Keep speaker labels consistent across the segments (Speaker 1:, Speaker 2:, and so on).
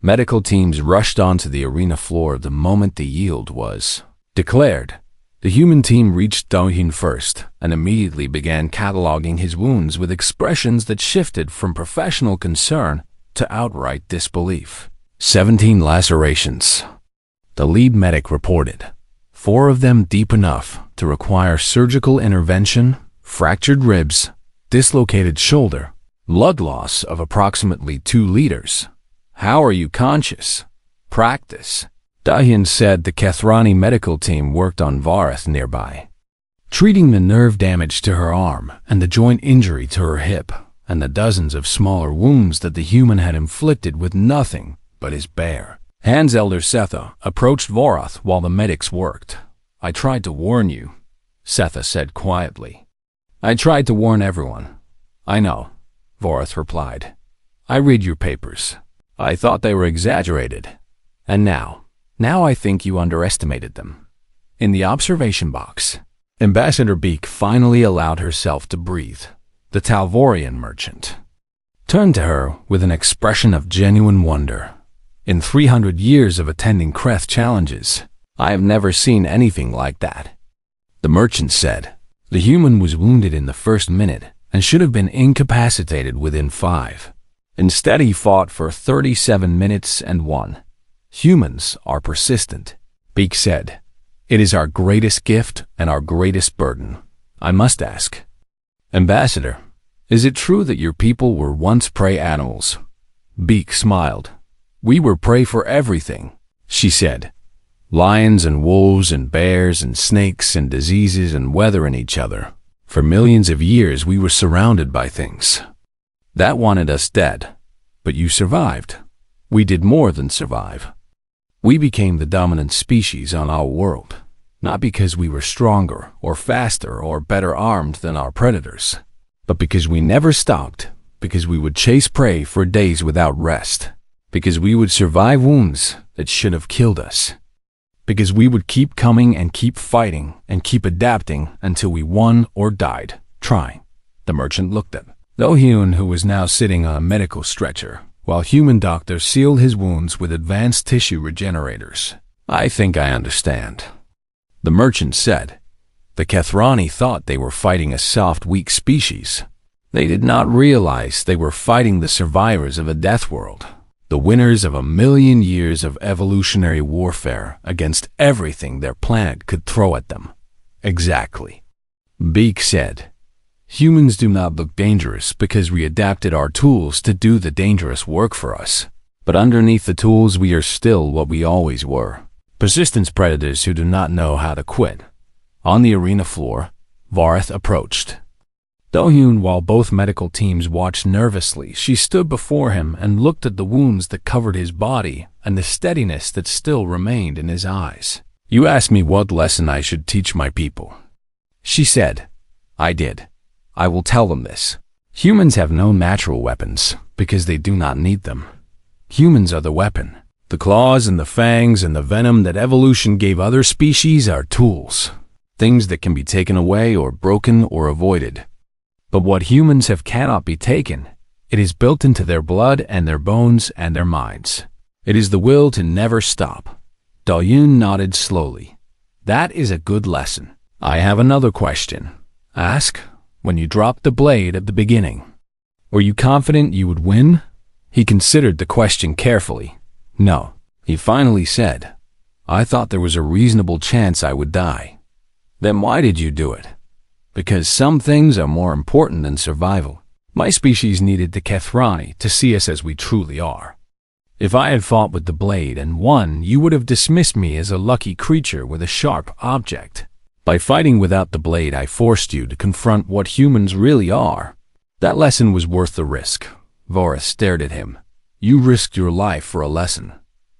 Speaker 1: Medical teams rushed onto the arena floor the moment the yield was declared. The human team reached Do-hyun first and immediately began cataloging his wounds with expressions that shifted from professional concern to outright disbelief. 17 lacerations, the lead medic reported. 4 of them deep enough to require surgical intervention, fractured ribs, dislocated shoulder, blood loss of approximately 2 liters. How are you conscious? Practice. Do-hyun said the Kethrani medical team worked on Varath nearby, treating the nerve damage to her arm and the joint injury to her hip and the dozens of smaller wounds that the human had inflicted with nothing but his bare hands. Elder Setha approached Varath while the medics worked. I tried to warn you, Setha said quietly. I tried to warn everyone. I know, Varath replied. I read your papers. I thought they were exaggerated. And now I think you underestimated them. In the observation box, Ambassador Beak finally allowed herself to breathe. The Talvorian merchant turned to her with an expression of genuine wonder. In 300 years of attending Kreth challenges, I have never seen anything like that. The merchant said, the human was wounded in the first minute and should have been incapacitated within 5. Instead, he fought for 37 minutes and won. Humans are persistent, Beak said. It is our greatest gift and our greatest burden. I must ask, Ambassador, is it true that your people were once prey animals? Beak smiled. We were prey for everything, she said. Lions and wolves and bears and snakes and diseases and weather and each other. For millions of years we were surrounded by things that wanted us dead. But you survived. We did more than survive. We became the dominant species on our world, not because we were stronger or faster or better armed than our predators, but because we never stopped, because we would chase prey for days without rest, because we would survive wounds that should have killed us, because we would keep coming and keep fighting and keep adapting until we won or died trying. The merchant looked at Do-hyun, who was now sitting on a medical stretcher, while human doctors sealed his wounds with advanced tissue regenerators. I think I understand, the merchant said. The Kethrani thought they were fighting a soft, weak species. They did not realize they were fighting the survivors of a death world, the winners of 1,000,000 years of evolutionary warfare against everything their planet could throw at them. Exactly, Beak said. Humans do not look dangerous because we adapted our tools to do the dangerous work for us. But underneath the tools we are still what we always were. Persistence predators who do not know how to quit. On the arena floor, Varath approached Do-hyun while both medical teams watched nervously. She stood before him and looked at the wounds that covered his body and the steadiness that still remained in his eyes. You asked me what lesson I should teach my people, she said. I did. I will tell them this. Humans have no natural weapons because they do not need them. Humans are the weapon. The claws and the fangs and the venom that evolution gave other species are tools, things that can be taken away or broken or avoided. But what humans have cannot be taken. It is built into their blood and their bones and their minds. It is the will to never stop. Do-hyun nodded slowly. That is a good lesson. I have another question. Ask. When you dropped the blade at the beginning, were you confident you would win? He considered the question carefully. No, he finally said. I thought there was a reasonable chance I would die. Then why did you do it? Because some things are more important than survival. My species needed the Kethrani to see us as we truly are. If I had fought with the blade and won, you would have dismissed me as a lucky creature with a sharp object. By fighting without the blade, I forced you to confront what humans really are. That lesson was worth the risk. Varath stared at him. You risked your life for a lesson.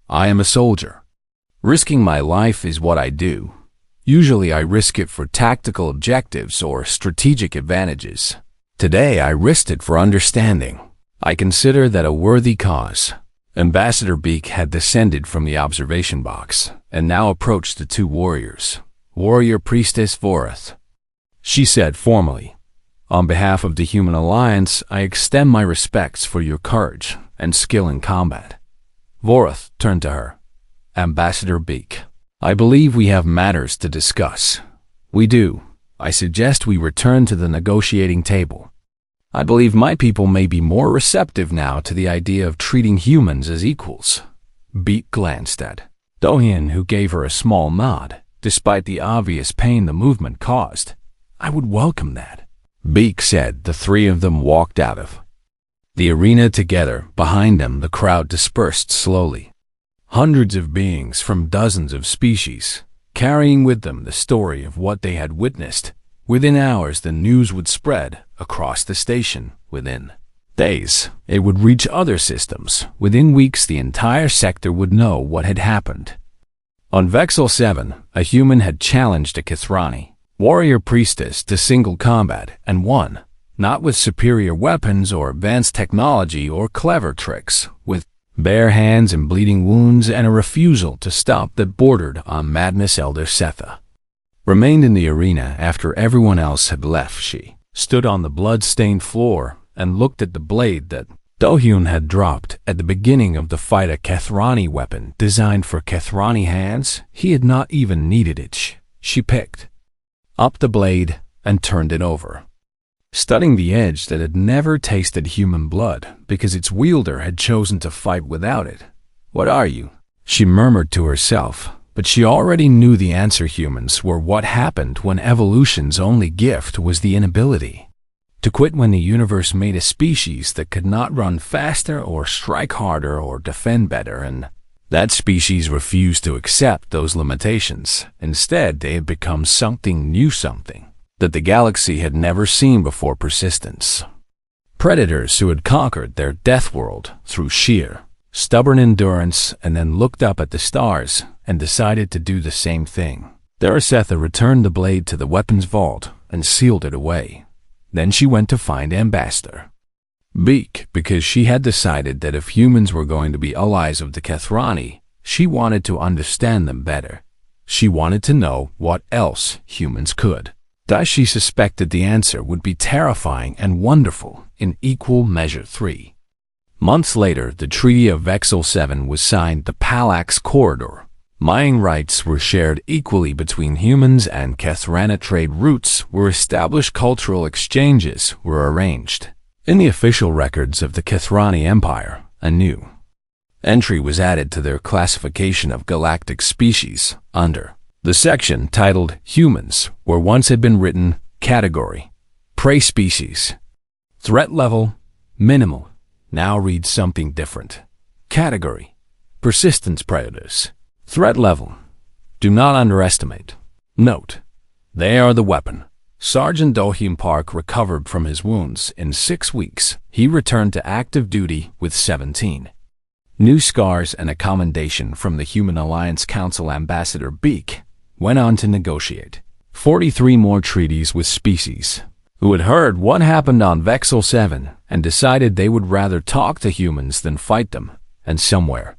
Speaker 1: I am a soldier. Risking my life is what I do. Usually I risk it for tactical objectives or strategic advantages. Today I risked it for understanding. I consider that a worthy cause. Ambassador Beak had descended from the observation box and now approached the 2 warriors. Warrior Priestess Varath, she said formally. On behalf of the Human Alliance, I extend my respects for your courage and skill in combat. Vorath turned to her. Ambassador Beak, I believe we have matters to discuss. We do. I suggest we return to the negotiating table. I believe my people may be more receptive now to the idea of treating humans as equals. Beak glanced at Dohyun, who gave her a small nod, despite the obvious pain the movement caused. I would welcome that. Beak said. The three of them walked out of the arena together. Behind them, the crowd dispersed slowly. Hundreds of beings from dozens of species, carrying with them the story of what they had witnessed. Within hours, the news would spread across the station. Within days, it would reach other systems. Within weeks, the entire sector would know what had happened. On Vexel 7, a human had challenged a Kithrani warrior priestess to single combat and won, not with superior weapons or advanced technology or clever tricks, with bare hands and bleeding wounds and a refusal to stop that bordered on madness. Elder Setha remained in the arena after everyone else had left. She stood on the blood-stained floor and looked at the blade that Dohyun had dropped at the beginning of the fight, a Kithrani weapon designed for Kithrani hands. He had not even needed it. She picked up the blade and turned it over, studying the edge that had never tasted human blood because its wielder had chosen to fight without it. What are you? She murmured to herself, but she already knew the answer. Humans were what happened when evolution's only gift was the inability to quit. When the universe made a species that could not run faster or strike harder or defend better, and that species refused to accept those limitations. Instead, they had become something new, something that the galaxy had never seen before. Persistence. Predators who had conquered their death world through sheer, stubborn endurance and then looked up at the stars and decided to do the same thing. Setha returned the blade to the weapons vault and sealed it away. Then she went to find Ambassador Beak, because she had decided that if humans were going to be allies of the Kithrani, she wanted to understand them better. She wanted to know what else humans could. Thus she suspected the answer would be terrifying and wonderful in equal measure. 3 months later, the Treaty of Vexel 7 was signed. The Palax Corridor. Mining rights were shared equally between humans and Kithrani. Trade routes were established. Cultural exchanges were arranged. In the official records of the Kithrani Empire, a new entry was added to their classification of galactic species under the section titled Humans, where once had been written Category, Prey Species. Threat Level, Minimal. Now reads something different. Category, Persistence Predators. Threat Level, Do not underestimate. Note, they are the weapon. Sergeant Dohyun Park recovered from his wounds in 6 weeks. He returned to active duty with 17 new scars and a commendation from the Human Alliance Council. Ambassador Beak went on to negotiate 43 more treaties with species who had heard what happened on Vexel 7 and decided they would rather talk to humans than fight them. And somewhere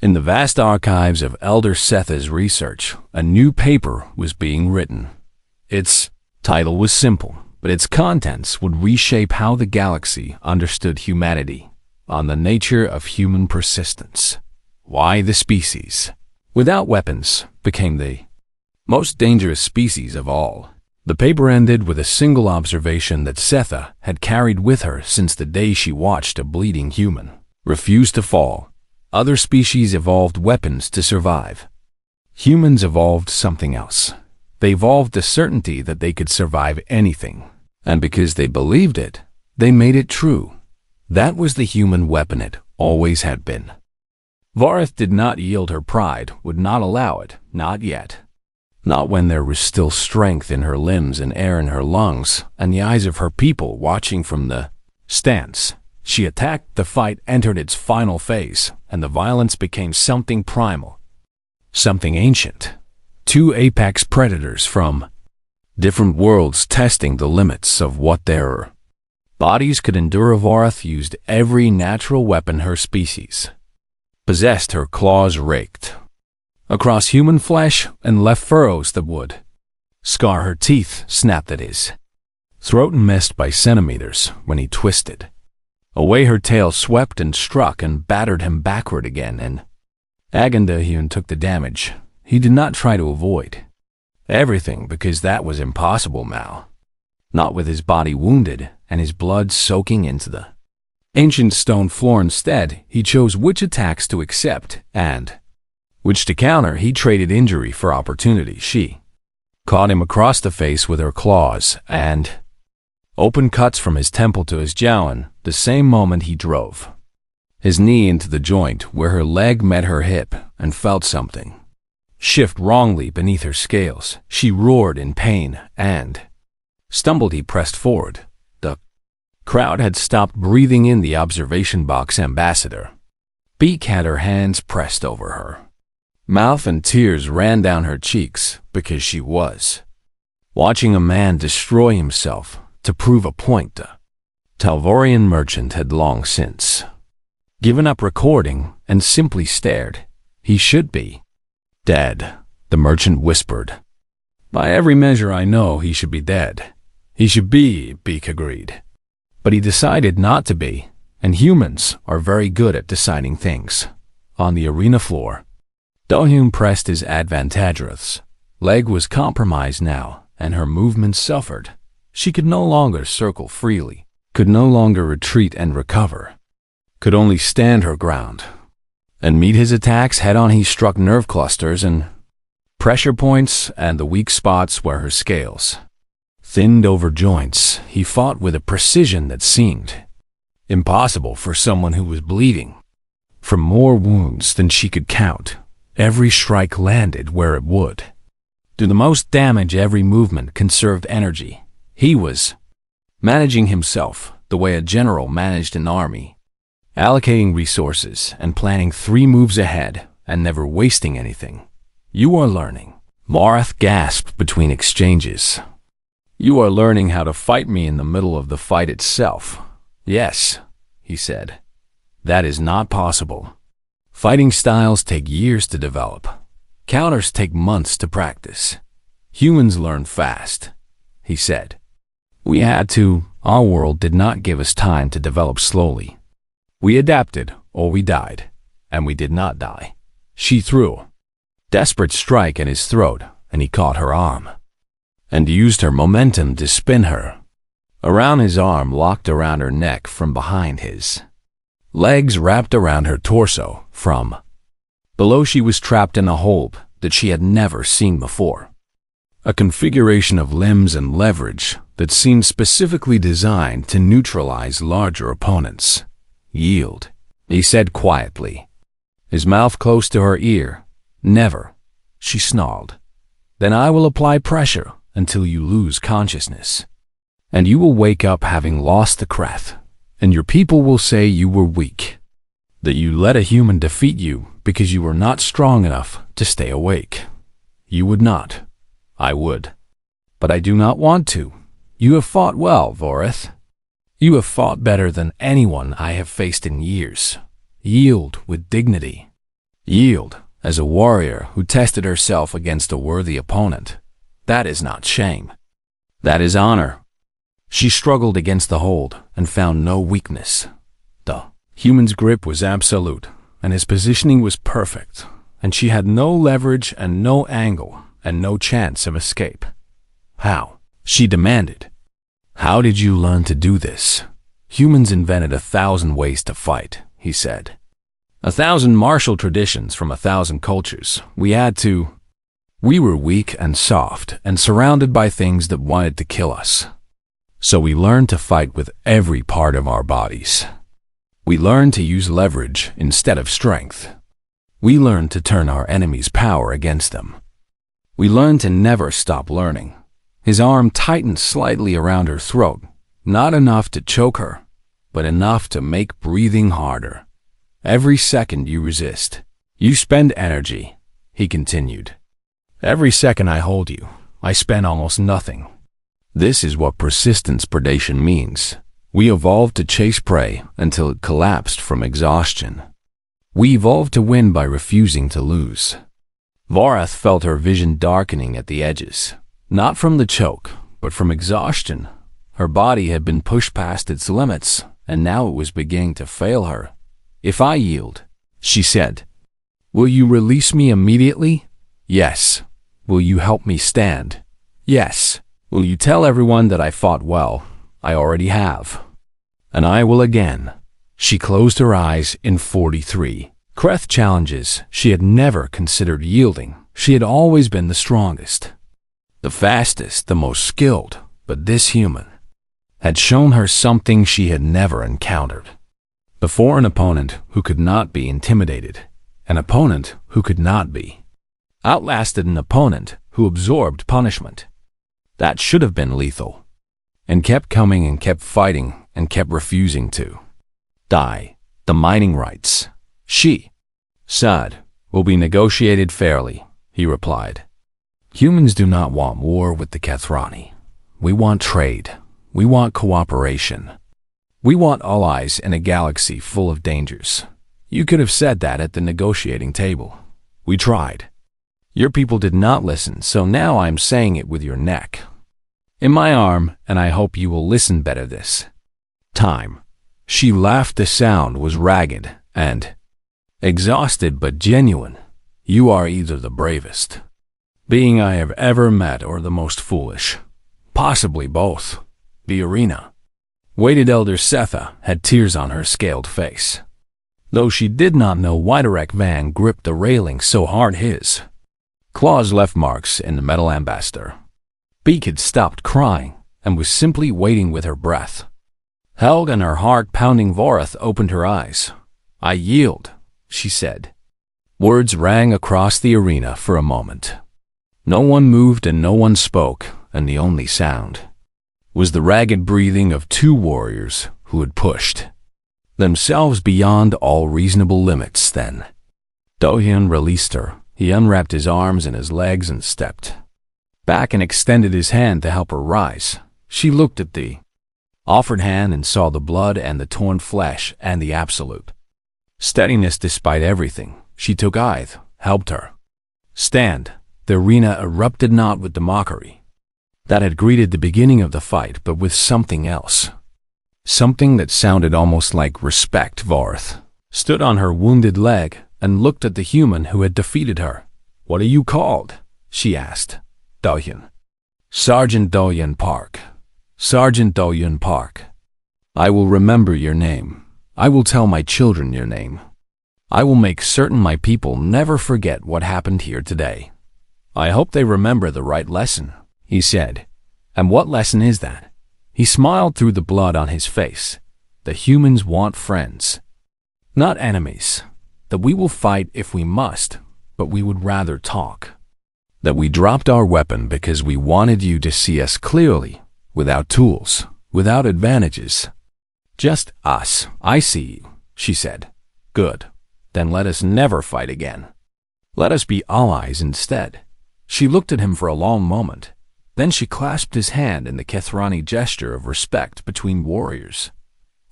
Speaker 1: in the vast archives of Elder Setha's research, a new paper was being written. Its title was simple, but its contents would reshape how the galaxy understood humanity on the nature of human persistence. Why the species without weapons became the most dangerous species of all. The paper ended with a single observation that Setha had carried with her since the day she watched a bleeding human refuse to fall. Other species evolved weapons to survive. Humans evolved something else. They evolved the certainty that they could survive anything. And because they believed it, they made it true. That was the human weapon it always had been. Vorath did not yield. Her pride would not allow it, not yet. Not when there was still strength in her limbs and air in her lungs, and the eyes of her people watching from the stance. She attacked. The fight entered its final phase, and the violence became something primal, something ancient. 2 apex predators from different worlds testing the limits of what their bodies could endure. Vorath used every natural weapon her species possessed. Her claws raked across human flesh and left furrows that would scar. Her teeth snapped at his throat and missed by centimeters when he twisted Away her tail swept and struck and battered him backward again, and Agandahyun took the damage. He did not try to avoid everything, because that was impossible now. Not with his body wounded and his blood soaking into the ancient stone floor. Instead, he chose which attacks to accept and which to counter. He traded injury for opportunity. She caught him across the face with her claws and opened cuts from his temple to his jowl. The same moment he drove his knee into the joint where her leg met her hip and felt something shift wrongly beneath her scales. She roared in pain and stumbled. He pressed forward. The crowd had stopped breathing in the observation box. Ambassador Beak had her hands pressed over her mouth and tears ran down her cheeks because she was watching a man destroy himself to prove a point. The Talvorian merchant had long since given up recording and simply stared. He should be dead, the merchant whispered. By every measure I know he should be dead. He should be, Beak agreed. But he decided not to be, and humans are very good at deciding things. On the arena floor, Dohyun pressed his advantageous leg was compromised now, and her movements suffered. She could no longer circle freely, could no longer retreat and recover, could only stand her ground and meet his attacks head-on. He struck nerve clusters and pressure points and the weak spots where her scales thinned over joints. He fought with a precision that seemed impossible for someone who was bleeding from more wounds than she could count. Every strike landed where it would do the most damage. Every movement conserved energy. He was managing himself the way a general managed an army, allocating resources and planning 3 moves ahead and never wasting anything. You are learning. Marath gasped between exchanges. You are learning how to fight me in the middle of the fight itself. Yes, he said. That is not possible. Fighting styles take years to develop. Counters take months to practice. Humans learn fast, he said. We had to. Our world did not give us time to develop slowly. We adapted, or we died, and we did not die. She threw a desperate strike at his throat, and he caught her arm and used her momentum to spin her around. His arm locked around her neck from behind, his legs wrapped around her torso. From below, she was trapped in a hold that she had never seen before. A configuration of limbs and leverage that seemed specifically designed to neutralize larger opponents. Yield, he said quietly, his mouth close to her ear. Never, she snarled. Then I will apply pressure until you lose consciousness. And you will wake up having lost the breath, and your people will say you were weak, that you let a human defeat you because you were not strong enough to stay awake. You would not. I would. But I do not want to. You have fought well, Vorith. You have fought better than anyone I have faced in years. Yield with dignity. Yield as a warrior who tested herself against a worthy opponent. That is not shame. That is honor. She struggled against the hold and found no weakness. The human's grip was absolute, and his positioning was perfect, and she had no leverage and no angle and no chance of escape. How? She demanded. How did you learn to do this? Humans invented 1,000 ways to fight, he said. 1,000 martial traditions from 1,000 cultures. We were weak and soft and surrounded by things that wanted to kill us. So we learned to fight with every part of our bodies. We learned to use leverage instead of strength. We learned to turn our enemy's power against them. We learned to never stop learning. His arm tightened slightly around her throat, not enough to choke her, but enough to make breathing harder. Every second you resist, you spend energy, he continued. Every second I hold you, I spend almost nothing. This is what persistence predation means. We evolved to chase prey until it collapsed from exhaustion. We evolved to win by refusing to lose. Vorath felt her vision darkening at the edges, not from the choke, but from exhaustion. Her body had been pushed past its limits, and now it was beginning to fail her. "If I yield," she said, "will you release me immediately?" "Yes." "Will you help me stand?" "Yes." "Will you tell everyone that I fought well?" "I already have." "And I will again." She closed her eyes in 43. Kreth challenges she had never considered yielding. She had always been the strongest, the fastest, the most skilled, but this human had shown her something she had never encountered. Before an opponent who could not be intimidated, an opponent who could not be outlasted, an opponent who absorbed punishment that should have been lethal, and kept coming and kept fighting and kept refusing to die. The mining rights, she said, will be negotiated fairly, he replied. Humans do not want war with the Kethrani. We want trade. We want cooperation. We want allies in a galaxy full of dangers. You could have said that at the negotiating table. We tried. Your people did not listen, so now I'm saying it with your neck in my arm, and I hope you will listen better this time. She laughed. The sound was ragged and exhausted but genuine. You are either the bravest being I have ever met or the most foolish. Possibly both. The arena waited. Elder Setha had tears on her scaled face, though she did not know why Derek Van gripped the railing so hard. His claws left marks in the metal ambassador. Beak had stopped crying and was simply waiting with her breath held and her heart pounding. Vorath opened her eyes. I yield, she said. Words rang across the arena for a moment. No one moved and no one spoke, and the only sound was the ragged breathing of two warriors who had pushed themselves beyond all reasonable limits. Then Do-hyun released her. He unwrapped his arms and his legs and stepped back and extended his hand to help her rise. She looked at the offered hand and saw the blood and the torn flesh and the absolute steadiness despite everything. She took Ith, helped her stand. The arena erupted not with the mockery that had greeted the beginning of the fight, but with something else. Something that sounded almost like respect. Vorath stood on her wounded leg and looked at the human who had defeated her. What are you called? She asked. Do-hyun. Sergeant Do-hyun Park. Sergeant Do-hyun Park. I will remember your name. I will tell my children your name. I will make certain my people never forget what happened here today. I hope they remember the right lesson, he said. And what lesson is that? He smiled through the blood on his face. The humans want friends, not enemies. That we will fight if we must, but we would rather talk. That we dropped our weapon because we wanted you to see us clearly, without tools, without advantages. Just us. I see you, she said. Good. Then let us never fight again. Let us be allies instead. She looked at him for a long moment. Then she clasped his hand in the Kethrani gesture of respect between warriors.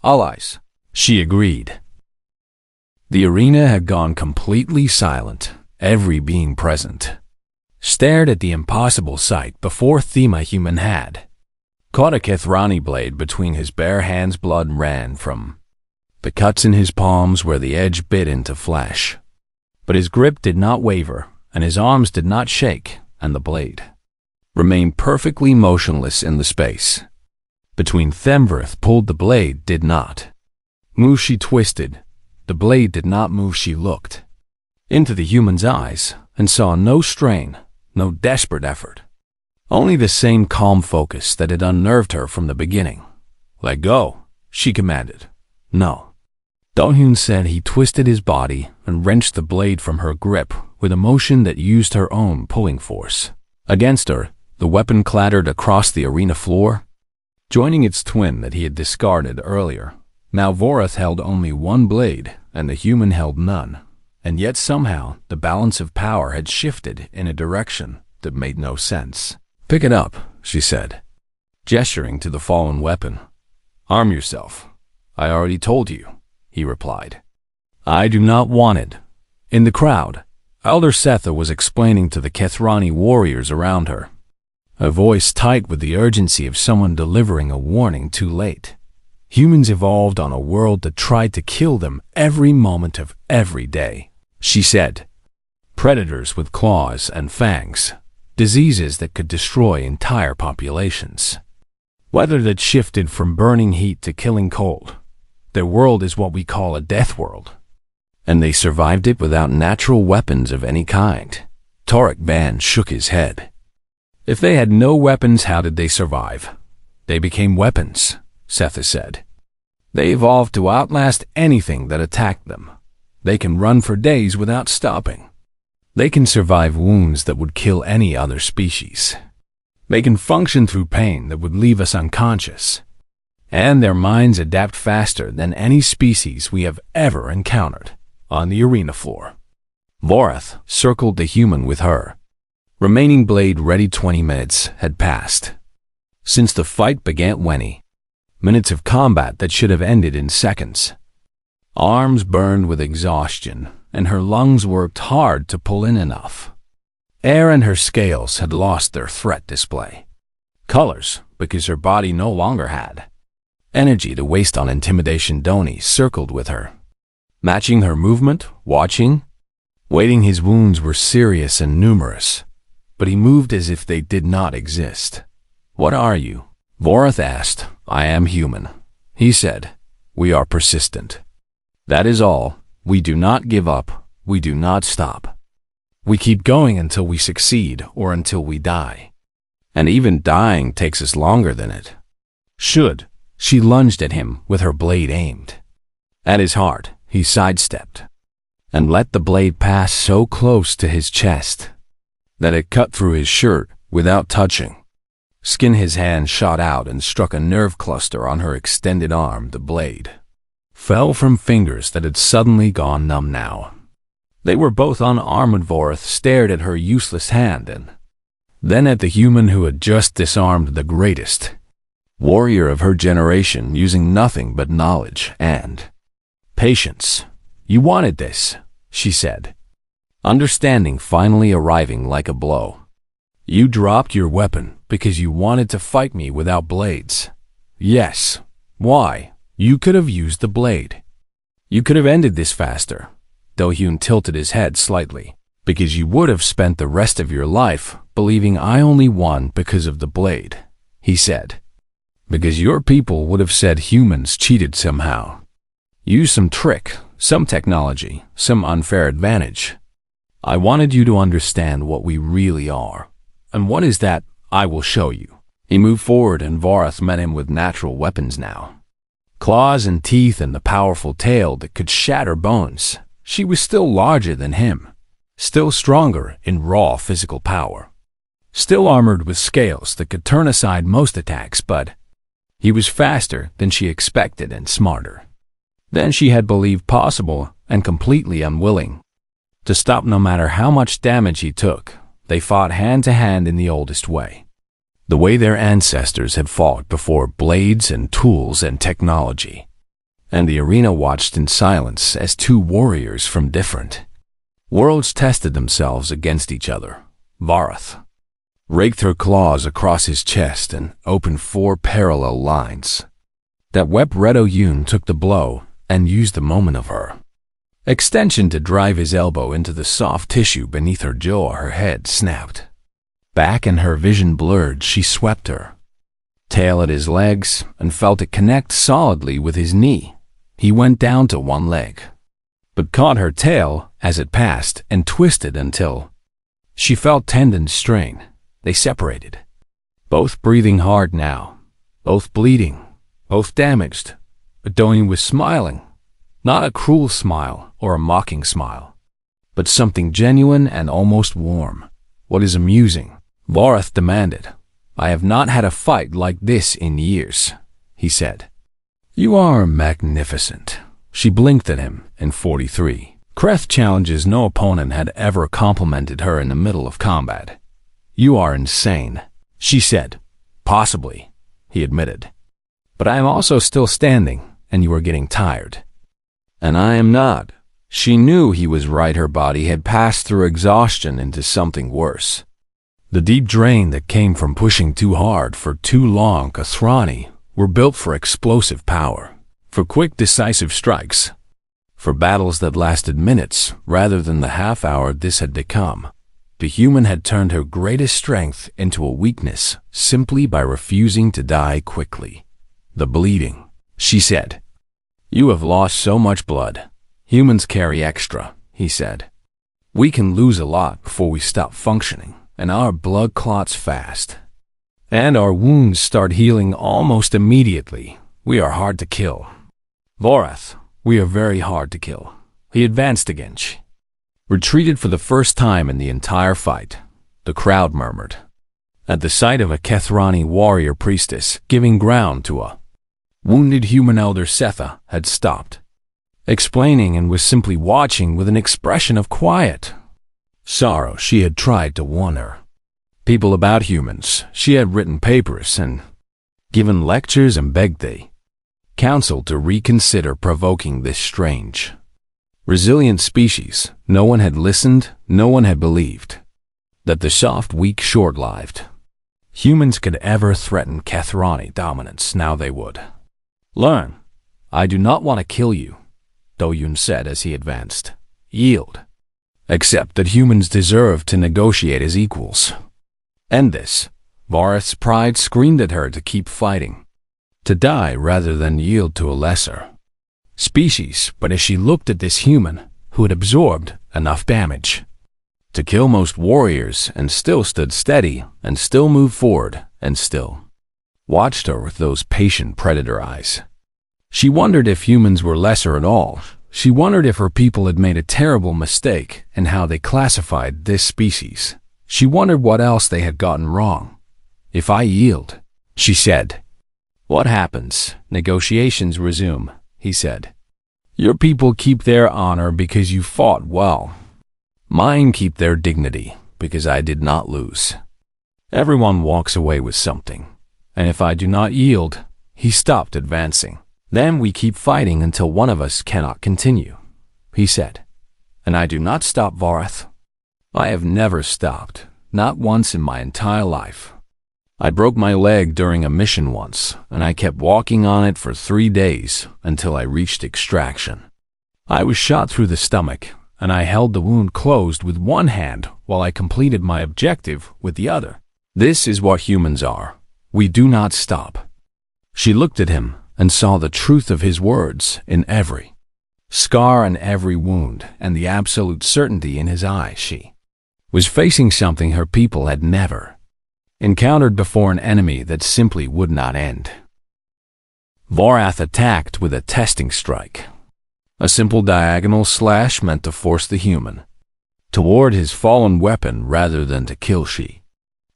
Speaker 1: Allies, she agreed. The arena had gone completely silent. Every being present stared at the impossible sight before Thema. Human had caught a Kethrani blade between his bare hands. Blood ran from the cuts in his palms where the edge bit into flesh. But his grip did not waver, and his arms did not shake, and the blade remained perfectly motionless in the space between. Themverth pulled. The blade did not move. She twisted. The blade did not move. She looked into the human's eyes and saw no strain, no desperate effort. Only the same calm focus that had unnerved her from the beginning. Let go, she commanded. No. Do-hyun said. He twisted his body and wrenched the blade from her grip with a motion that used her own pulling force against her. The weapon clattered across the arena floor, joining its twin that he had discarded earlier. Now Vorath held only one blade, and the human held none. And yet somehow the balance of power had shifted in a direction that made no sense. Pick it up, she said, gesturing to the fallen weapon. Arm yourself. I already told you, he replied. I do not want it. In the crowd, Elder Setha was explaining to the Kethrani warriors around her, a voice tight with the urgency of someone delivering a warning too late. Humans evolved on a world that tried to kill them every moment of every day, she said. Predators with claws and fangs, diseases that could destroy entire populations. Weather that shifted from burning heat to killing cold. Their world is what we call a death world. And they survived it without natural weapons of any kind. Torek Ban shook his head. If they had no weapons, how did they survive? They became weapons, Setha said. They evolved to outlast anything that attacked them. They can run for days without stopping. They can survive wounds that would kill any other species. They can function through pain that would leave us unconscious. And their minds adapt faster than any species we have ever encountered on the arena floor. Vorath circled the human with her. Remaining blade ready. 20 minutes had passed. Since the fight began, 20 minutes of combat that should have ended in seconds. Arms burned with exhaustion, and her lungs worked hard to pull in enough. Air and her scales had lost their threat display. Colors, because her body no longer had energy to waste on intimidation. Doni circled with her, matching her movement, watching, waiting. His wounds were serious and numerous, but he moved as if they did not exist. What are you? Vorath asked. I am human, he said. We are persistent. That is all. We do not give up. We do not stop. We keep going until we succeed or until we die. And even dying takes us longer than it should. She lunged at him with her blade aimed at his heart. He sidestepped and let the blade pass so close to his chest that it cut through his shirt without touching skin. His hand shot out and struck a nerve cluster on her extended arm. The blade fell from fingers that had suddenly gone numb now. They were both unarmed. Vorath stared at her useless hand and then at the human who had just disarmed the greatest warrior of her generation using nothing but knowledge and patience. You wanted this, she said, understanding finally arriving like a blow. You dropped your weapon because you wanted to fight me without blades. Yes. Why? You could have used the blade. You could have ended this faster. Do-Hyun tilted his head slightly. Because you would have spent the rest of your life believing I only won because of the blade, he said. Because your people would have said humans cheated somehow. Used some trick, some technology, some unfair advantage. I wanted you to understand what we really are. And what is that? I will show you. He moved forward and Vorath met him with natural weapons now. Claws and teeth and the powerful tail that could shatter bones. She was still larger than him. Still stronger in raw physical power. Still armored with scales that could turn aside most attacks, but he was faster than she expected and smarter than she had believed possible and completely unwilling to stop no matter how much damage he took. They fought hand to hand in the oldest way. The way their ancestors had fought before blades and tools and technology. And the arena watched in silence as two warriors from different worlds tested themselves against each other. Vorath raked her claws across his chest and opened 4 parallel lines. That wept Do-Hyun took the blow and used the moment of her extension to drive his elbow into the soft tissue beneath her jaw. Her head snapped back and her vision blurred. She swept her tail at his legs and felt it connect solidly with his knee. He went down to one leg, but caught her tail as it passed and twisted until she felt tendons strain. They separated, both breathing hard now, both bleeding, both damaged. But Do-Hyun was smiling, not a cruel smile or a mocking smile, but something genuine and almost warm. What is amusing? Vorath demanded. I have not had a fight like this in years, he said. You are magnificent. She blinked at him in 43. Kreth challenges no opponent had ever complimented her in the middle of combat. You are insane, she said. Possibly, he admitted. But I am also still standing, and you are getting tired. And I am not. She knew he was right. Her body had passed through exhaustion into something worse. The deep drain that came from pushing too hard for too long. Kathrani were built for explosive power, for quick, decisive strikes, for battles that lasted minutes rather than the half-hour this had become. The human had turned her greatest strength into a weakness simply by refusing to die quickly. "The bleeding," she said. "You have lost so much blood. Humans carry extra," he said. "We can lose a lot before we stop functioning, and our blood clots fast. And our wounds start healing almost immediately. We are hard to kill. Vorath, we are very hard to kill." He advanced again. She retreated for the first time in the entire fight. The crowd murmured. At the sight of a Kethrani warrior priestess giving ground to a wounded human, elder Setha had stopped explaining and was simply watching with an expression of quiet sorrow. She had tried to warn her people about humans. She had written papers and given lectures and begged the council to reconsider provoking this strange, resilient species. No one had listened, no one had believed that the soft, weak, short-lived humans could ever threaten Kethrani dominance. Now they would learn. "I do not want to kill you," Do-Yun said as he advanced. "Yield. Accept that humans deserve to negotiate as equals. End this." Vorath's pride screamed at her to keep fighting, to die rather than yield to a lesser species. But as she looked at this human who had absorbed enough damage to kill most warriors and still stood steady and still moved forward and still watched her with those patient predator eyes, she wondered if humans were lesser at all. She wondered if her people had made a terrible mistake in how they classified this species. She wondered what else they had gotten wrong. "If I yield," she said, "what happens?" "Negotiations resume," he said. "Your people keep their honor because you fought well. Mine keep their dignity because I did not lose. Everyone walks away with something. And if I do not yield," he stopped advancing, "then we keep fighting until one of us cannot continue," he said. "And I do not stop, Vorath. I have never stopped, not once in my entire life. I broke my leg during a mission once, and I kept walking on it for 3 days until I reached extraction. I was shot through the stomach, and I held the wound closed with one hand while I completed my objective with the other. This is what humans are. We do not stop." She looked at him and saw the truth of his words in every scar and every wound, and the absolute certainty in his eyes. She was facing something her people had never encountered before, an enemy that simply would not end. Vorath attacked with a testing strike, a simple diagonal slash meant to force the human toward his fallen weapon rather than to kill. She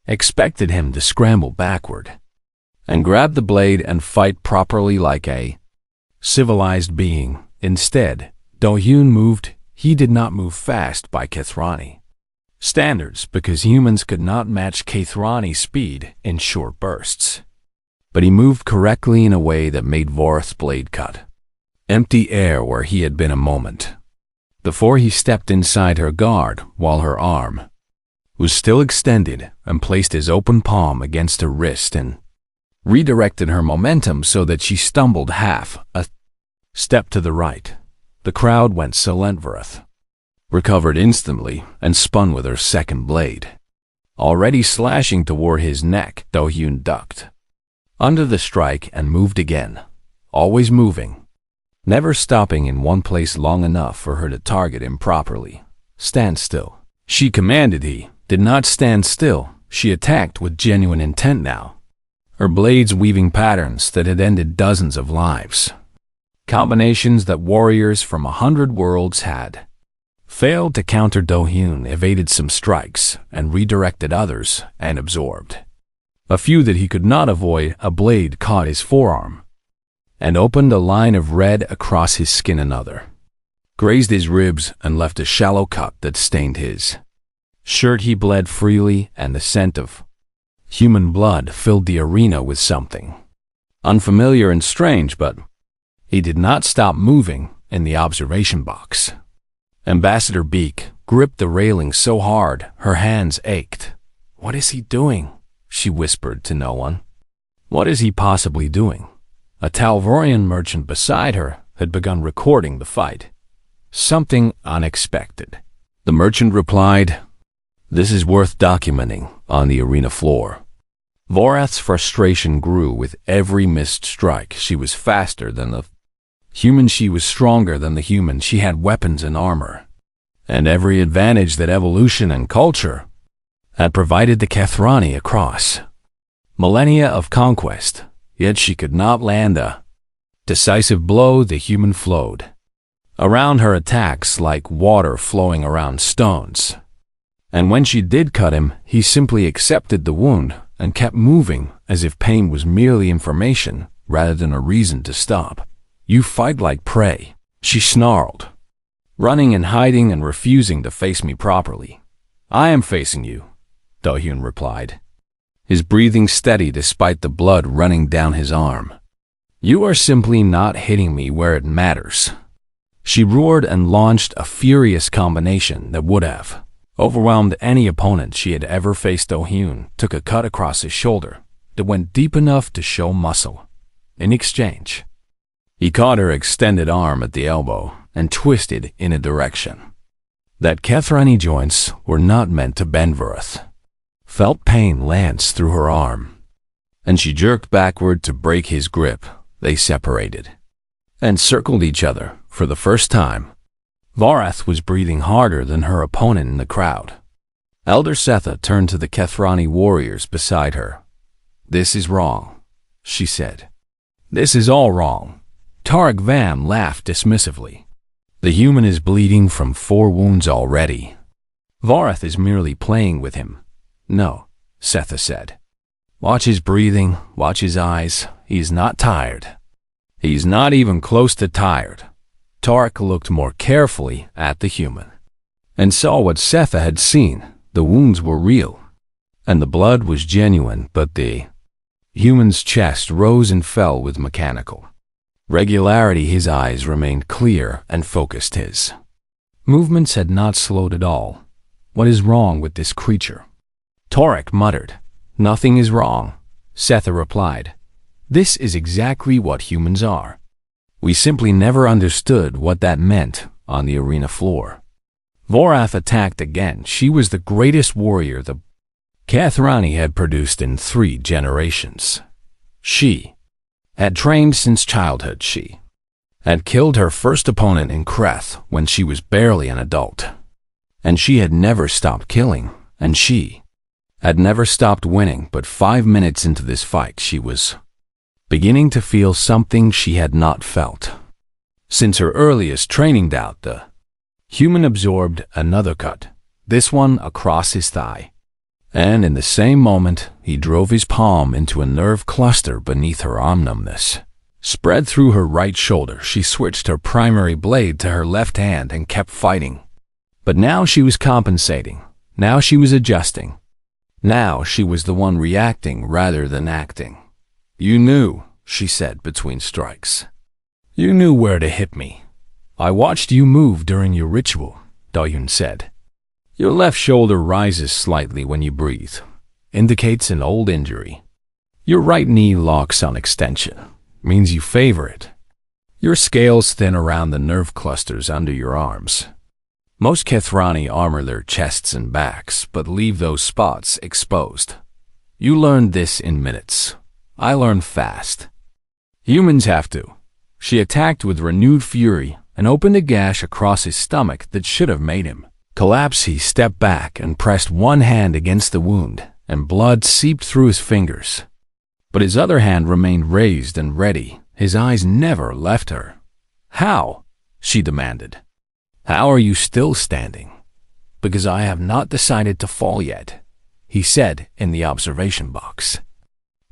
Speaker 1: expected him to scramble backward and grab the blade and fight properly like a civilized being. Instead, Do-Yun moved. He did not move fast by Kethrani standards because humans could not match Kethrani's speed in short bursts. But he moved correctly in a way that made Vorath's blade cut empty air where he had been a moment before. He stepped inside her guard while her arm was still extended and placed his open palm against her wrist and redirected her momentum so that she stumbled half a step to the right. The crowd went silent. Vorath recovered instantly and spun with her second blade already slashing toward his neck. Do-Yun ducked under the strike and moved again, always moving, never stopping in one place long enough for her to target him properly. "Stand still," she commanded. He did not stand still. She attacked with genuine intent now, her blades weaving patterns that had ended dozens of lives, combinations that warriors from 100 worlds had failed to counter. Do-Yun evaded some strikes and redirected others and absorbed a few that he could not avoid. A blade caught his forearm and opened a line of red across his skin. Another grazed his ribs and left a shallow cut that stained his shirt. He bled freely, and the scent of human blood filled the arena with something unfamiliar and strange. But he did not stop moving in the observation box. Ambassador Beak gripped the railing so hard her hands ached. "What is he doing?" she whispered to no one. What is he possibly doing? A Talvorian merchant beside her had begun recording the fight. Something unexpected. The merchant replied, "This is worth documenting on the arena floor." Vorath's frustration grew with every missed strike. She was faster than the human. She was stronger than the human. She had weapons and armor, and every advantage that evolution and culture had provided the Kethrani across millennia of conquest. Yet she could not land a decisive blow. The human flowed around her attacks like water flowing around stones. And when she did cut him, he simply accepted the wound and kept moving as if pain was merely information rather than a reason to stop. "You fight like prey," she snarled, running and hiding and refusing to face me properly. "I am facing you," Do-Hyun replied, his breathing steady despite the blood running down his arm. "You are simply not hitting me where it matters." She roared and launched a furious combination that would have overwhelmed any opponent she had ever faced. Do-Hyun took a cut across his shoulder that went deep enough to show muscle. In exchange, he caught her extended arm at the elbow and twisted in a direction that Kethrani joints were not meant to bend. Vorath felt pain lance through her arm, and she jerked backward to break his grip. They separated and circled each other for the first time. Vorath was breathing harder than her opponent in the crowd. Elder Setha turned to the Kethrani warriors beside her. "This is wrong," she said. "This is all wrong." Tarek Vam laughed dismissively. "The human is bleeding from 4 wounds already. Vorath is merely playing with him." "No," Setha said. "Watch his breathing, watch his eyes. He's not tired. He's not even close to tired." Tarek looked more carefully at the human and saw what Setha had seen. The wounds were real, and the blood was genuine, but the human's chest rose and fell with mechanical regularity. His eyes remained clear and focused. His movements had not slowed at all. "What is wrong with this creature?" Tarek muttered. "Nothing is wrong," Setha replied. "This is exactly what humans are. We simply never understood what that meant on the arena floor." Vorath attacked again. She was the greatest warrior the Kethrani had produced in 3 generations. She had trained since childhood. She had killed her first opponent in Kreth when she was barely an adult. And she had never stopped killing, and she had never stopped winning. But 5 minutes into this fight, she was beginning to feel something she had not felt since her earliest training bout. The human absorbed another cut, this one across his thigh, and in the same moment he drove his palm into a nerve cluster beneath her arm. Numbness spread through her right shoulder. She switched her primary blade to her left hand and kept fighting. But now she was compensating. Now she was adjusting. Now she was the one reacting rather than acting. "You knew," she said between strikes. "You knew where to hit me. I watched you move during your ritual," Do-Hyun said. "Your left shoulder rises slightly when you breathe. Indicates an old injury. Your right knee locks on extension. Means you favor it. Your scales thin around the nerve clusters under your arms. Most Kethrani armor their chests and backs, but leave those spots exposed. You learned this in minutes. I learned fast. Humans have to." She attacked with renewed fury and opened a gash across his stomach that should have made him collapse. He stepped back and pressed one hand against the wound, and blood seeped through his fingers. But his other hand remained raised and ready. His eyes never left her. "How?" she demanded. "How are you still standing?" "Because I have not decided to fall yet," he said in the observation box.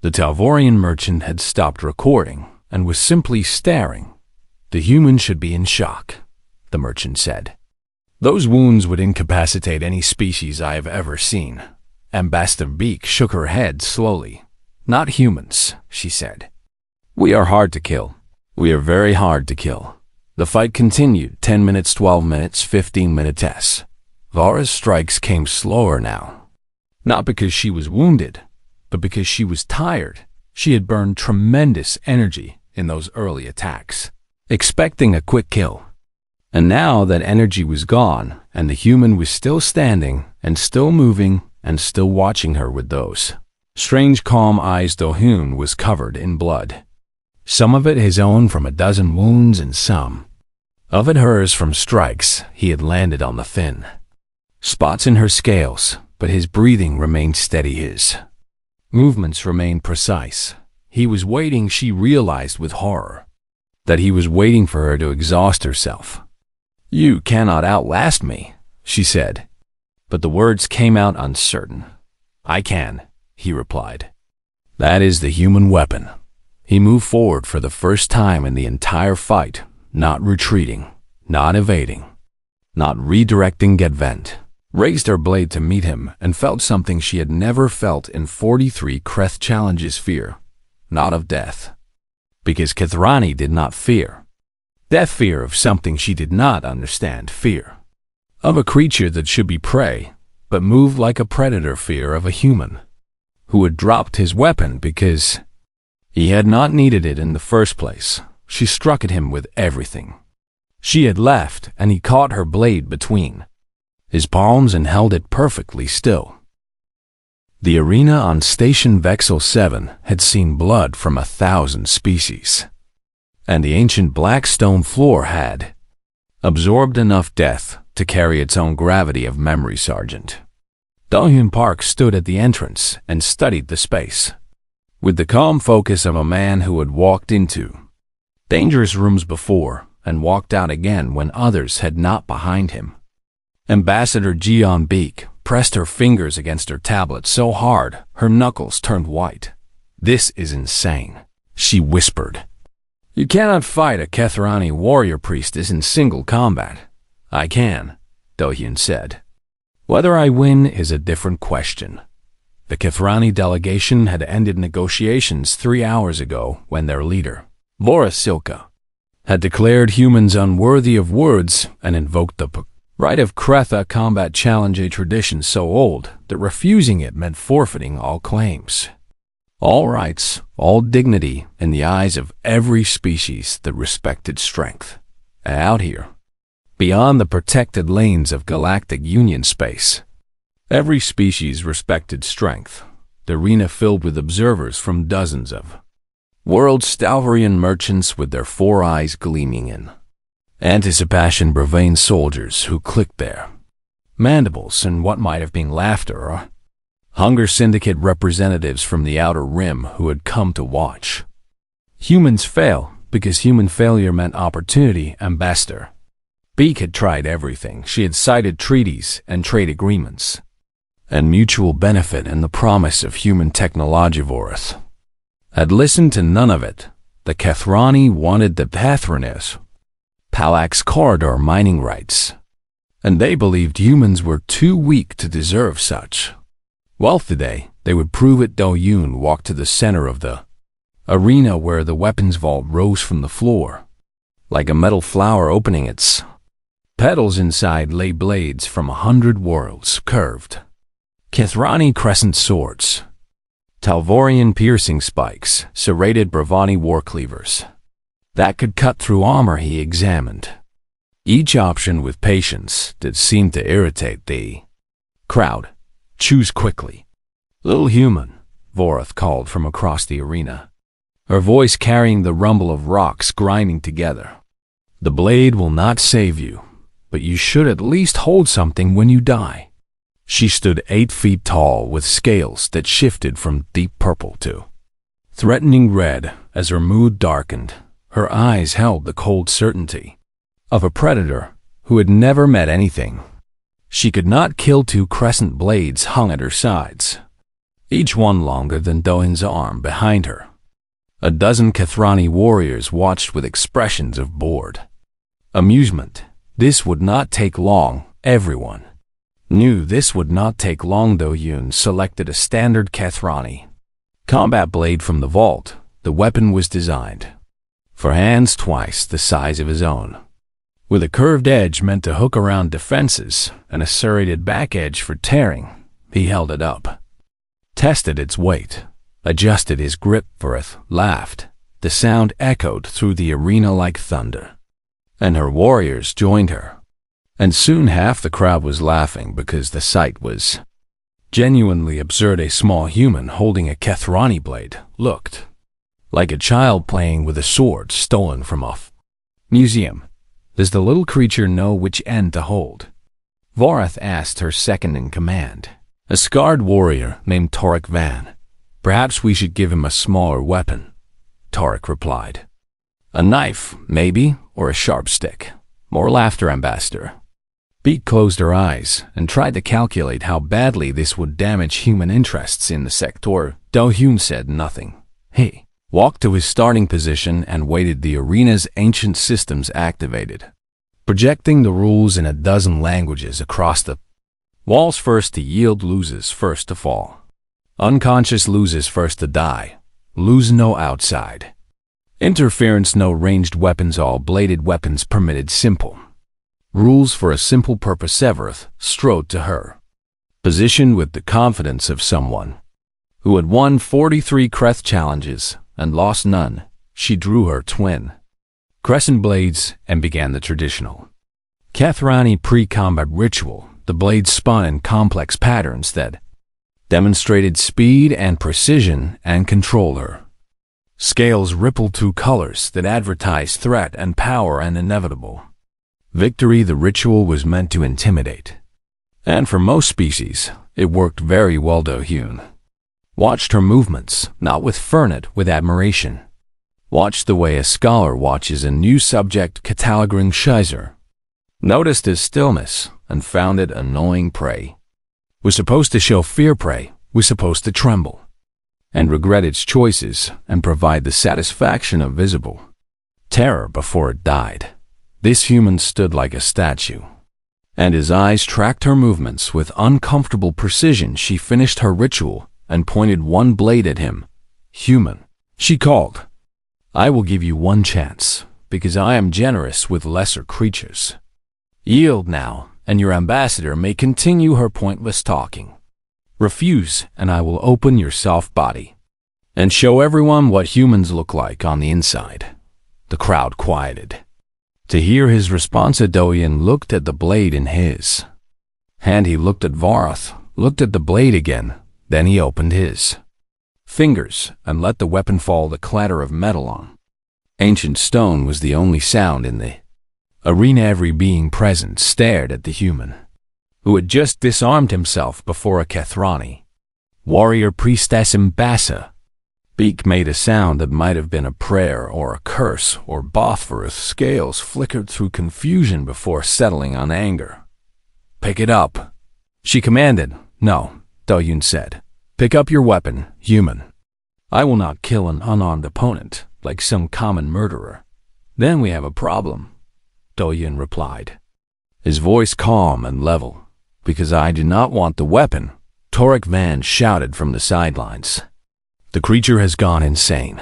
Speaker 1: The Talvorian merchant had stopped recording and was simply staring. "The human should be in shock," the merchant said. "Those wounds would incapacitate any species I have ever seen." Ambassador Beak shook her head slowly. "Not humans," she said. "We are hard to kill. We are very hard to kill." The fight continued. 10 minutes, 12 minutes, 15 minutes. Vara's strikes came slower now. Not because she was wounded, but because she was tired. She had burned tremendous energy in those early attacks, expecting a quick kill. And now that energy was gone, and the human was still standing and still moving and still watching her with those strange calm eyes, Do-hyun was covered in blood. Some of it his own from a dozen wounds and some of it hers from strikes he had landed on the thin spots in her scales, but his breathing remained steady. His movements remained precise. He was waiting. She realized with horror that he was waiting for her to exhaust herself. "You cannot outlast me," she said. But the words came out uncertain. "I can," he replied. "That is the human weapon." He moved forward for the first time in the entire fight, not retreating, not evading, not redirecting Gedvent. Raised her blade to meet him and felt something she had never felt in 43 Kreth challenges: fear, not of death. Because Kethrani did not fear death, fear of something she did not understand, fear of a creature that should be prey, but moved like a predator, fear of a human who had dropped his weapon because he had not needed it in the first place. She struck at him with everything she had left, and he caught her blade between his palms and held it perfectly still. The arena on Station Vexel 7 had seen blood from 1,000 species, and the ancient black stone floor had absorbed enough death to carry its own gravity of memory. Sergeant Do-hyun Park stood at the entrance and studied the space with the calm focus of a man who had walked into dangerous rooms before and walked out again when others had not. Behind him, Ambassador Jeon Beek pressed her fingers against her tablet so hard her knuckles turned white. "This is insane," she whispered. "You cannot fight a Kethrani warrior priestess in single combat." "I can," Do-hyun said. "Whether I win is a different question." The Kethrani delegation had ended negotiations 3 hours ago when their leader, Boris Silka, had declared humans unworthy of words and invoked the right of Kretha combat challenge, a tradition so old that refusing it meant forfeiting all claims, all rights, all dignity in the eyes of every species that respected strength. Out here, beyond the protected lanes of Galactic Union space, every species respected strength. The arena filled with observers from dozens of worlds, Stalvarian merchants with their 4 eyes gleaming in anticipation, Bravane soldiers who clicked their mandibles and what might have been laughter, or Hunger Syndicate representatives from the Outer Rim who had come to watch humans fail because human failure meant opportunity. Ambassador Beek had tried everything. She had cited treaties and trade agreements and mutual benefit and the promise of human technology. Vorith had listened to none of it. The Kethrani wanted the Pathranes, Palak's corridor mining rights, and they believed humans were too weak to deserve such. Well, today they would prove it. Do-hyun walked to the center of the arena where the weapons vault rose from the floor, like a metal flower opening its petals. Inside lay blades from 100 worlds, curved Kethrani crescent swords, Talvorian piercing spikes, serrated Bravani war cleavers that could cut through armor. He examined each option with patience that seemed to irritate the crowd. "Choose quickly." "Little human," Vorith called from across the arena, her voice carrying the rumble of rocks grinding together. "The blade will not save you, but you should at least hold something when you die." She stood 8 feet tall with scales that shifted from deep purple to threatening red as her mood darkened. Her eyes held the cold certainty of a predator who had never met anything she could not kill. 2 crescent blades hung at her sides, each one longer than Do-hyun's arm. Behind her, a dozen Kethrani warriors watched with expressions of bored amusement. This would not take long. Everyone knew this would not take long. Do-hyun selected a standard Kethrani combat blade from the vault. The weapon was designed for hands twice the size of his own, with a curved edge meant to hook around defenses and a serrated back edge for tearing. He held it up, tested its weight, adjusted his grip for it, laughed. The sound echoed through the arena like thunder. And her warriors joined her. And soon half the crowd was laughing because the sight was genuinely absurd. A small human holding a Kethrani blade looked like a child playing with a sword stolen from a museum. Does the little creature know which end to hold? Vorath asked her second in command, a scarred warrior named Torek Van. Perhaps we should give him a smaller weapon, Torek replied. A knife, maybe, or a sharp stick. More laughter, Ambassador. Beak closed her eyes and tried to calculate how badly this would damage human interests in the sector. Do-Hyun said nothing. He walked to his starting position and waited. The arena's ancient systems activated, projecting the rules in a dozen languages across the walls. First to yield loses first to fall. Unconscious loses first to die. Lose no outside interference, no ranged weapons, all bladed weapons permitted. Simple rules for a simple purpose. Severeth strode to her position with the confidence of someone who had won 43 Kreth challenges and lost none. She drew her twin crescent blades and began the traditional Kethrani pre-combat ritual. The blades spun in complex patterns that demonstrated speed and precision and control. Her scales rippled through colors that advertised threat and power and inevitable victory. The ritual was meant to intimidate, and for most species, it worked very well. Do-Hyun watched her movements, not with fernet, with admiration. Watched the way a scholar watches a new subject cataloging Shizer. Noticed his stillness and found it annoying. Prey was supposed to show fear. Prey was supposed to tremble and regret its choices and provide the satisfaction of visible terror before it died. This human stood like a statue, and his eyes tracked her movements with uncomfortable precision. She finished her ritual and pointed one blade at him. Human, she called. I will give you one chance, because I am generous with lesser creatures. Yield now, and your ambassador may continue her pointless talking. Refuse, and I will open your soft body and show everyone what humans look like on the inside. The crowd quieted to hear his response. Do-Hyun looked at the blade in his hand. He looked at Vorath, looked at the blade again. Then he opened his fingers and let the weapon fall. The clatter of metal on ancient stone was the only sound in the arena. Every being present stared at the human who had just disarmed himself before a Kethrani warrior priestess Mbasa. Beak made a sound that might have been a prayer or a curse or Bothforth's scales flickered through confusion before settling on anger. Pick it up, she commanded. No, Do-Hyun said. Pick up your weapon, human. I will not kill an unarmed opponent like some common murderer. Then we have a problem, Do-Hyun replied, his voice calm and level. Because I do not want the weapon, Torek Van shouted from the sidelines. The creature has gone insane.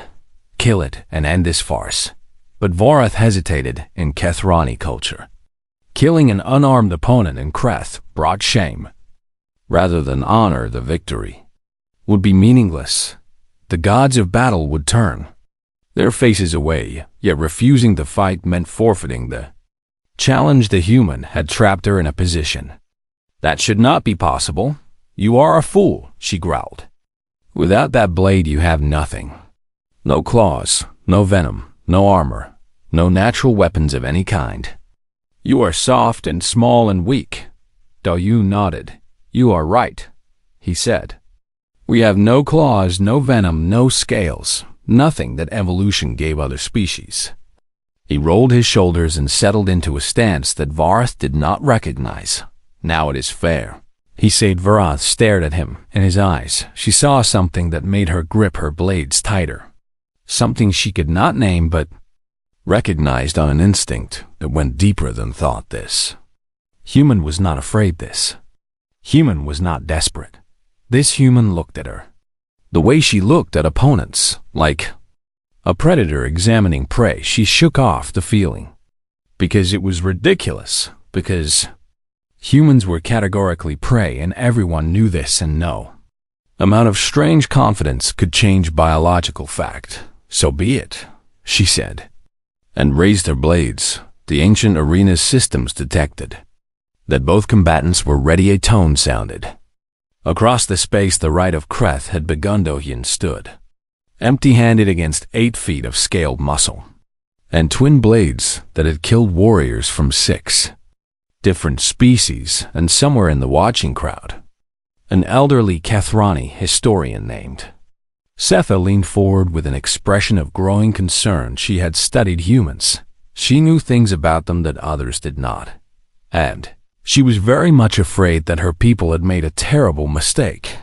Speaker 1: Kill it and end this farce. But Vorath hesitated. In Kethrani culture, killing an unarmed opponent in Kreth brought shame. Rather than honor, the victory would be meaningless. The gods of battle would turn their faces away, yet refusing to fight meant forfeiting the challenge. The human had trapped her in a position that should not be possible. You are a fool, she growled. Without that blade you have nothing. No claws, no venom, no armor, no natural weapons of any kind. You are soft and small and weak. Do-Hyun nodded. You are right, he said. We have no claws, no venom, no scales, nothing that evolution gave other species. He rolled his shoulders and settled into a stance that Vorath did not recognize. Now it is fair, he said. Vorath stared at him. In his eyes, she saw something that made her grip her blades tighter. Something she could not name but recognized on an instinct that went deeper than thought. This human was not afraid. This human was not desperate. This human looked at her the way she looked at opponents, like a predator examining prey. She shook off the feeling. Because it was ridiculous. Because humans were categorically prey, and everyone knew this. And no amount of strange confidence could change biological fact. So be it, she said, and raised her blades. The ancient arena's systems detected that both combatants were ready. A tone sounded. Across the space the right of Kreth had begun. Dohyun stood, empty-handed against 8 feet of scaled muscle and twin blades that had killed warriors from 6 different species. And somewhere in the watching crowd, an elderly Kethrani historian named Setha leaned forward with an expression of growing concern. She had studied humans. She knew things about them that others did not, and she was very much afraid that her people had made a terrible mistake.